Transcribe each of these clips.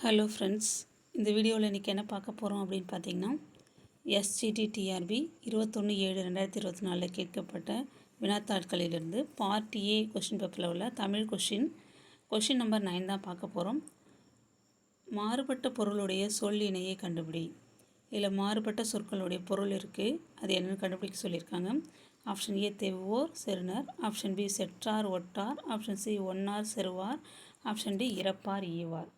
Hello friends, இந்த வீடியோவில் இன்றைக்கி என்ன பார்க்க போகிறோம் அப்படின்னு பார்த்தீங்கன்னா, எஸ்ஜிடிடிஆர்பி 21/7/2024 கேட்கப்பட்ட வினாத்தாட்களிலிருந்து பார்ட் ஏ கொஷின் பேப்பரில் உள்ள தமிழ் கொஷின் நம்பர் 9 தான் பார்க்க போகிறோம். மாறுபட்ட பொருளுடைய சொல் இணையை கண்டுபிடி. இதில் மாறுபட்ட சொற்களுடைய பொருள் இருக்குது, அது என்னென்னு கண்டுபிடிக்க சொல்லியிருக்காங்க. ஆப்ஷன் ஏ தெவ்வோர் செருணர், ஆப்ஷன் பி செற்றார் ஒட்டார், ஆப்ஷன் சி ஒன்னார் செருவார், ஆப்ஷன் டி இறப்பார் ஈவார்.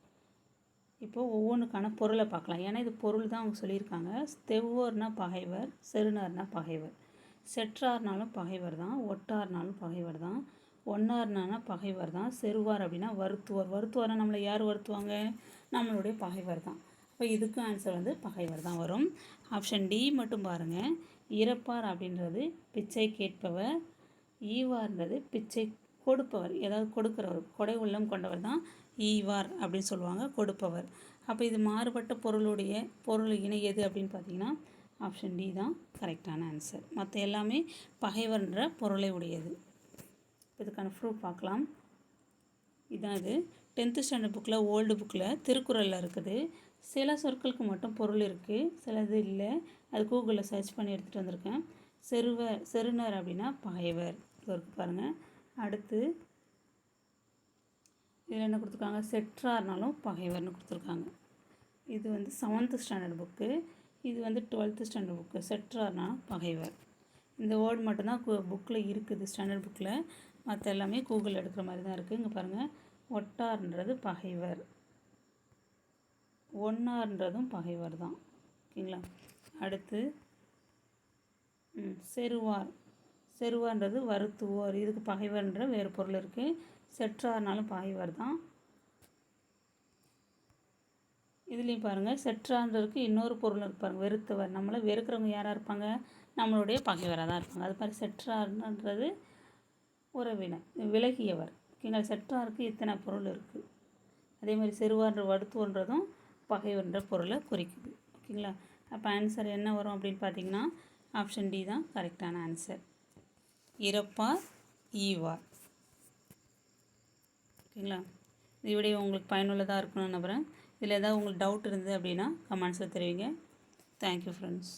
இப்போது ஒவ்வொன்றுக்கான பொருளை பார்க்கலாம். ஏன்னா இது பொருள் தான் அவங்க சொல்லியிருக்காங்க. தெவ்வோர்னா பகைவர், செருணர்னா பகைவர், செற்றார்னாலும் பகைவர் தான், ஒட்டார்னாலும் பகைவர் தான், ஒன்னார்னா பகைவர் தான், செருவார் அப்படின்னா வருத்துவார். வருத்துவார்னா நம்மளை யார் வருத்துவாங்க? நம்மளுடைய பகைவர் தான். இப்போ இதுக்கும் ஆன்சர் வந்து பகைவர் தான் வரும். ஆப்ஷன் டி மட்டும் பாருங்கள். இறப்பார் அப்படின்றது பிச்சை கேட்பவர், ஈவார்ன்றது பிச்சை கொடுப்பவர், ஏதாவது கொடுக்குறவர், கொடை உள்ளம் கொண்டவர் தான் ஈவார் அப்படின்னு சொல்லுவாங்க, கொடுப்பவர். அப்போ இது மாறுபட்ட பொருள் இணை எது அப்படின்னு பார்த்தீங்கன்னா ஆப்ஷன் டி தான் கரெக்டான ஆன்சர். மற்ற எல்லாமே பகைவர்ன்ற பொருளை உடையது. இதுக்கான ப்ரூஃப் பார்க்கலாம். இதான் இது 10th ஸ்டாண்டர்ட் புக்கில், ஓல்டு புக்கில் திருக்குறளில் இருக்குது. சில சொற்களுக்கு மட்டும் பொருள் இருக்குது, சிலது இல்லை. அது கூகுளில் சர்ச் பண்ணி எடுத்துகிட்டு வந்திருக்கேன். செருணர் அப்படின்னா பகைவர், இது இருக்குது பாருங்கள். அடுத்து இதில் என்ன கொடுத்துருக்காங்க? செற்றார்னாலும் பகைவர்னு கொடுத்துருக்காங்க. இது வந்து 7th ஸ்டாண்டர்ட் புக்கு, இது வந்து 12th ஸ்டாண்டர்ட் புக்கு. செற்றார்னா பகைவர். இந்த வேர்டு மட்டும்தான் புக்கில் இருக்குது, ஸ்டாண்டர்ட் புக்கில். மற்ற எல்லாமே கூகுளில் எடுக்கிற மாதிரி தான் இருக்குது. இங்கே பாருங்கள், ஒட்டார்ன்றது பகைவர், ஒன்னார்ன்றதும் பகைவர் தான். ஓகேங்களா? அடுத்து செருவார்ன்றது வருத்துவோர், இதுக்கு பகைவர்ன்ற வேறு பொருள் இருக்குது. செற்றார்னாலும் பகைவர் தான். இதுலேயும் பாருங்கள், செற்றார்ன்றதுக்கு இன்னொரு பொருள் இருக்கு பாருங்கள், வெறுத்தவர். நம்மளை வெறுக்கிறவங்க யாராக இருப்பாங்க? நம்மளுடைய பகைவராக தான் இருப்பாங்க. அது மாதிரி செற்றார்ன்றது உறவினர், விலகியவர். ஓகேங்களா? செற்றாருக்கு இத்தனை பொருள் இருக்குது. அதே மாதிரி செருவார்ன்ற வருத்துவன்றதும் பகைவர்ன்ற பொருளை குறிக்குது. ஓகேங்களா? அப்போ ஆன்சர் என்ன வரும் அப்படின்னு பார்த்தீங்கன்னா ஆப்ஷன் டி தான் கரெக்டான ஆன்சர். இறப்பார் ஈவார். ஓகேங்களா? இந்த வீடியோ உங்களுக்கு பயனுள்ளதாக இருக்கணும்னு நம்புகிறேன். இதில் ஏதாவது உங்களுக்கு டவுட் இருந்தது அப்படின்னா கமெண்ட்ஸில் தெரிவிங்க. Thank you friends.